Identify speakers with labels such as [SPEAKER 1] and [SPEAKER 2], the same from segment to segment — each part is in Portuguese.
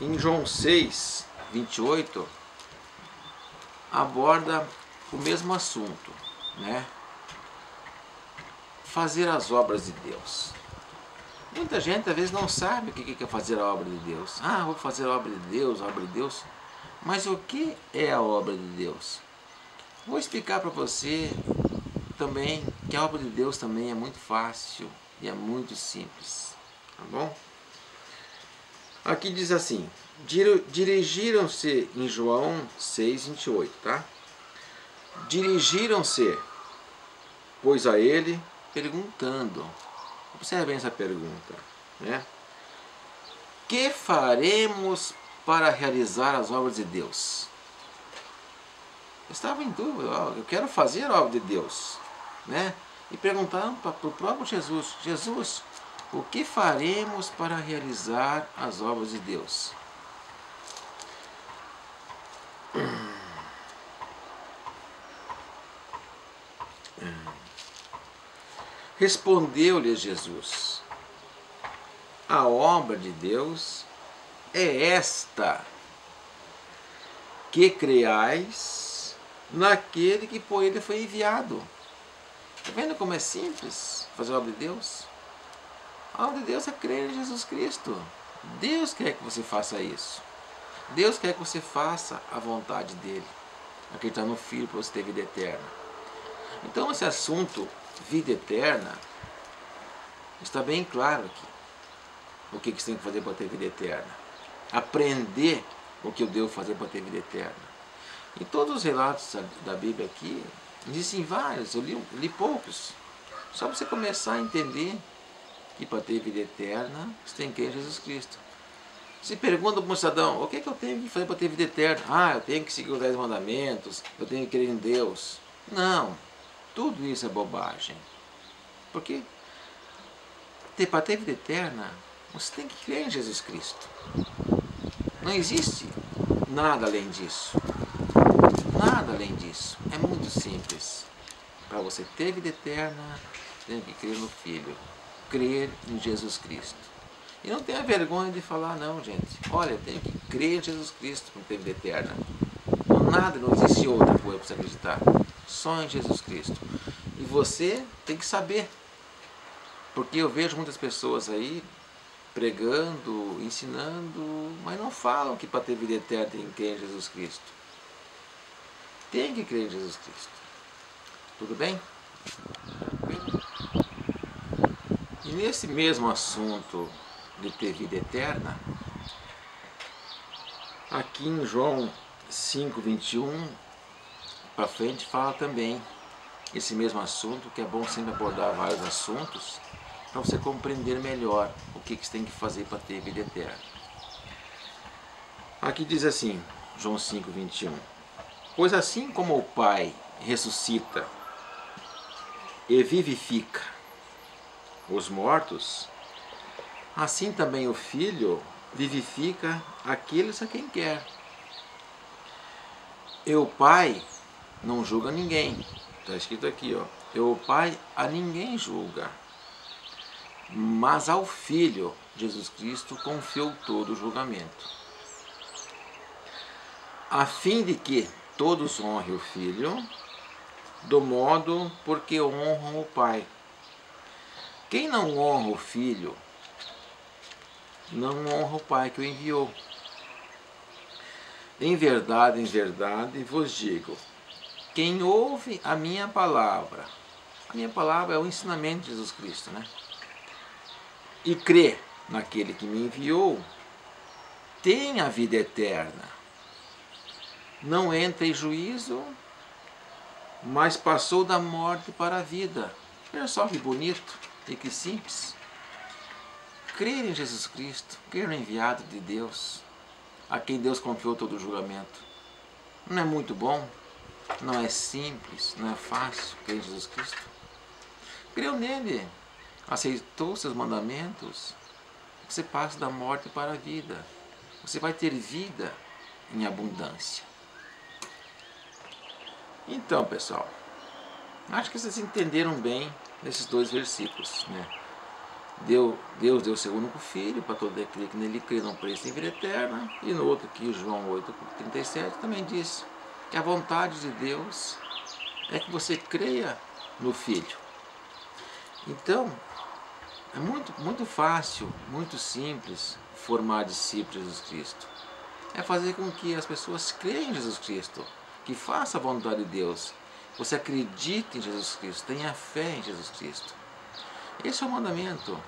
[SPEAKER 1] Em João 6, 28, aborda o mesmo assunto, né? Fazer as obras de Deus. Muita gente às vezes não sabe o que é fazer a obra de Deus. Ah, vou fazer a obra de Deus, a obra de Deus. Mas o que é a obra de Deus? Vou explicar para você também que a obra de Deus também é muito fácil e é muito simples, tá bom? Aqui diz assim: dirigiram-se, em João 6, 28, tá? Dirigiram-se, pois, a ele, perguntando. Observe bem essa pergunta, né? Que faremos para realizar as obras de Deus? Eu estava em dúvida, eu quero fazer a obra de Deus, né? E perguntaram para o próprio Jesus: Jesus, o que faremos para realizar as obras de Deus? Respondeu-lhe Jesus: a obra de Deus é esta, que creais naquele que por ele foi enviado. Está vendo como é simples fazer a obra de Deus? A obra de Deus é crer em Jesus Cristo. Deus quer que você faça isso. Deus quer que você faça a vontade dele. Acreditar no Filho para você ter vida eterna. Então esse assunto, vida eterna, está bem claro aqui. O que você tem que fazer para ter vida eterna. Aprender o que eu devo fazer para ter vida eterna. Em todos os relatos da Bíblia aqui, existem vários, eu li poucos. Só para você começar a entender que para ter vida eterna, você tem que crer em Jesus Cristo. Se pergunta para um cidadão: o que eu tenho que fazer para ter vida eterna? Ah, eu tenho que seguir os 10 mandamentos, eu tenho que crer em Deus. Não, tudo isso é bobagem. Porque para ter vida eterna, você tem que crer em Jesus Cristo. Não existe nada além disso. Nada além disso. É muito simples. Para você ter vida eterna, tem que crer no Filho. Crer em Jesus Cristo. E não tenha vergonha de falar: não, gente. Olha, eu tenho que crer em Jesus Cristo para ter vida eterna. Nada, não existe outra coisa para você acreditar. Só em Jesus Cristo. E você tem que saber. Porque eu vejo muitas pessoas aí pregando, ensinando, mas não falam que para ter vida eterna tem que crer em Jesus Cristo. Tem que crer em Jesus Cristo. Tudo bem? E nesse mesmo assunto de ter vida eterna, aqui em João 5, 21, para frente, fala também esse mesmo assunto, que é bom sempre abordar vários assuntos, para você compreender melhor o que você tem que fazer para ter vida eterna. Aqui diz assim, João 5, 21. Pois assim como o Pai ressuscita e vivifica os mortos, assim também o Filho vivifica aqueles a quem quer. E o Pai não julga ninguém. Está escrito aqui, ó. E o Pai a ninguém julga, mas ao Filho, Jesus Cristo, confiou todo o julgamento, a fim de que todos honrem o Filho, do modo porque honram o Pai. Quem não honra o Filho, não honra o Pai que o enviou. Em verdade vos digo, quem ouve a minha palavra é o ensinamento de Jesus Cristo, né? E crê naquele que me enviou, tem a vida eterna. Não entra em juízo, mas passou da morte para a vida. Olha só que bonito e que simples. Crer em Jesus Cristo, crer no enviado de Deus, a quem Deus confiou todo o julgamento. Não é muito bom? Não é simples? Não é fácil crer em Jesus Cristo? Creu nele, aceitou seus mandamentos, você passa da morte para a vida. Você vai ter vida em abundância. Então, pessoal, acho que vocês entenderam bem esses dois versículos, né? Deus deu seu único filho para todo aquele que nele crê não pereça em vida eterna. E no outro aqui, João 8,37, também diz que a vontade de Deus é que você creia no Filho. Então, é muito fácil, muito simples formar discípulos de Jesus Cristo. É fazer com que as pessoas creiam em Jesus Cristo, que faça a vontade de Deus. Você acredite em Jesus Cristo, tenha fé em Jesus Cristo. Esse é o mandamento.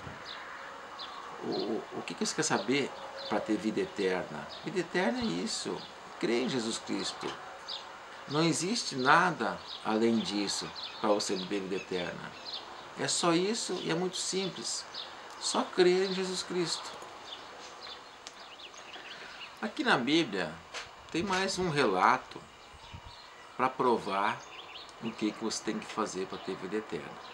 [SPEAKER 1] O que você quer saber para ter vida eterna? Vida eterna é isso, crer em Jesus Cristo. Não existe nada além disso para você viver vida eterna. É só isso e é muito simples. Só crer em Jesus Cristo. Aqui na Bíblia tem mais um relato para provar o que você tem que fazer para ter vida eterna.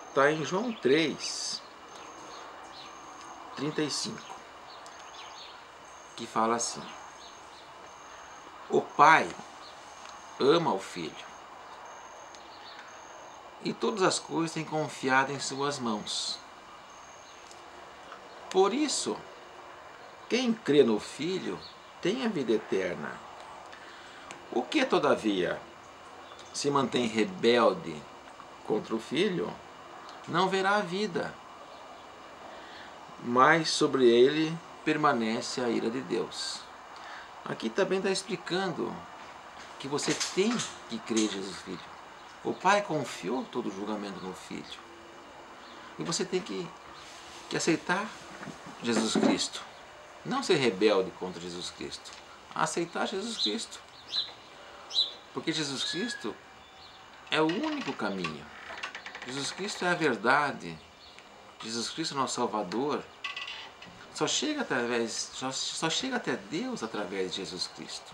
[SPEAKER 1] Está em João 3:35, que fala assim: o Pai ama o Filho e todas as coisas têm confiado em suas mãos. Por isso, quem crê no Filho tem a vida eterna. O que, todavia, se mantém rebelde contra o Filho, não verá a vida, mas sobre ele permanece a ira de Deus. Aqui também está explicando que você tem que crer em Jesus Filho. O Pai confiou todo o julgamento no Filho. E você tem que aceitar Jesus Cristo. Não ser rebelde contra Jesus Cristo. Aceitar Jesus Cristo. Porque Jesus Cristo é o único caminho. Jesus Cristo é a verdade. Jesus Cristo é nosso Salvador. Só chega até Deus através de Jesus Cristo.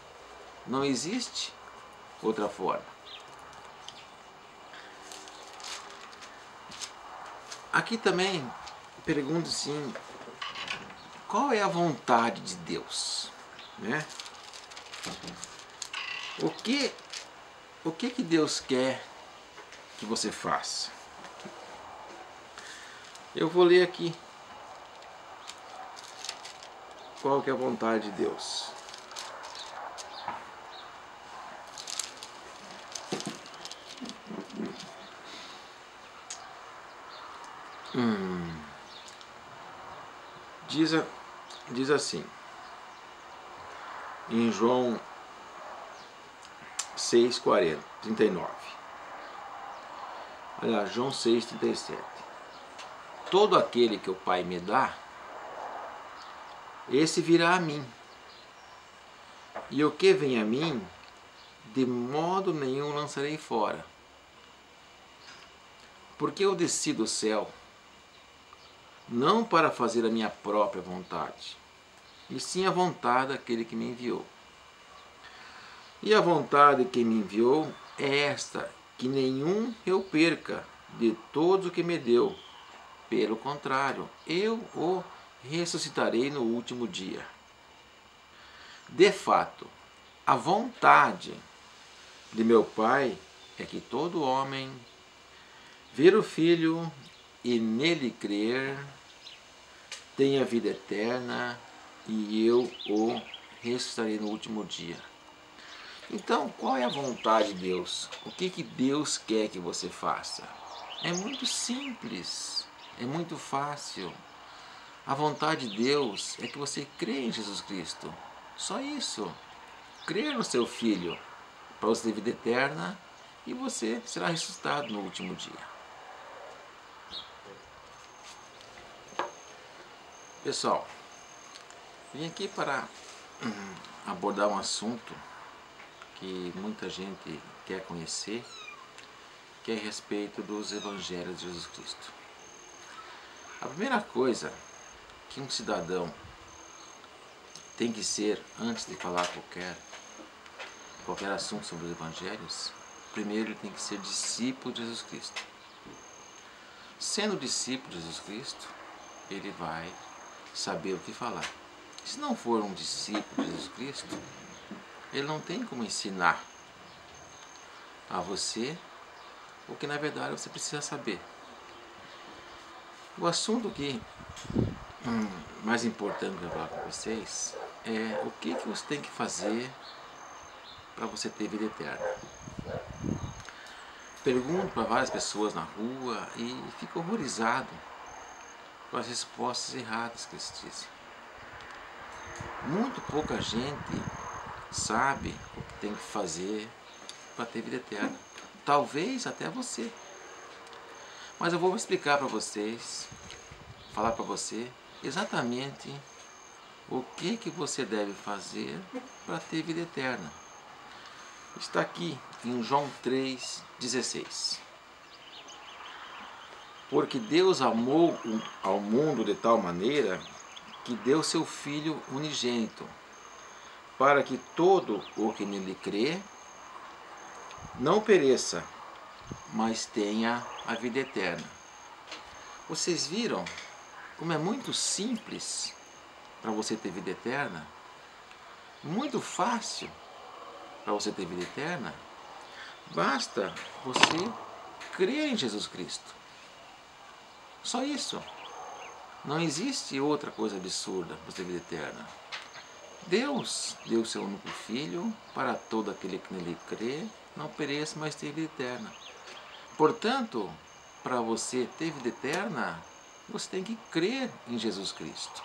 [SPEAKER 1] Não existe outra forma. Aqui também pergunto assim, qual é a vontade de Deus? Né? O que Deus quer que você faça? Eu vou ler aqui qual que é a vontade de Deus. Diz assim, em João 6:39. Olha, João 6:37. Todo aquele que o Pai me dá, esse virá a mim. E o que vem a mim, de modo nenhum lançarei fora. Porque eu desci do céu, não para fazer a minha própria vontade, e sim a vontade daquele que me enviou. E a vontade que me enviou é esta, que nenhum eu perca de todos o que me deu. Pelo contrário, eu o ressuscitarei no último dia. De fato, a vontade de meu Pai é que todo homem ver o Filho e nele crer tenha vida eterna, e eu o ressuscitarei no último dia. Então, qual é a vontade de Deus? O que Deus quer que você faça? É muito simples, é muito fácil. A vontade de Deus é que você crê em Jesus Cristo. Só isso. Crer no seu Filho para você ter vida eterna, e você será ressuscitado no último dia. Pessoal, vim aqui para abordar um assunto que muita gente quer conhecer, que é a respeito dos Evangelhos de Jesus Cristo. A primeira coisa que um cidadão tem que ser, antes de falar qualquer assunto sobre os Evangelhos, primeiro ele tem que ser discípulo de Jesus Cristo. Sendo discípulo de Jesus Cristo, ele vai saber o que falar. Se não for um discípulo de Jesus Cristo, ele não tem como ensinar a você o que na verdade você precisa saber. O assunto que mais importante que eu vou falar com vocês é o que você tem que fazer para você ter vida eterna. Pergunto para várias pessoas na rua e fico horrorizado com as respostas erradas que eles dizem. Muito pouca gente sabe o que tem que fazer para ter vida eterna. Talvez até você. Mas eu vou explicar para vocês, falar para você exatamente o que você deve fazer para ter vida eterna. Está aqui em João 3,16. Porque Deus amou ao mundo de tal maneira que deu seu Filho unigênito, para que todo o que nele crê não pereça, mas tenha a vida eterna. Vocês viram como é muito simples para você ter vida eterna? Muito fácil para você ter vida eterna? Basta você crer em Jesus Cristo. Só isso. Não existe outra coisa absurda para ter vida eterna. Deus deu seu único Filho para todo aquele que nele crê, não pereça, mas ter vida eterna. Portanto, para você ter vida eterna, você tem que crer em Jesus Cristo.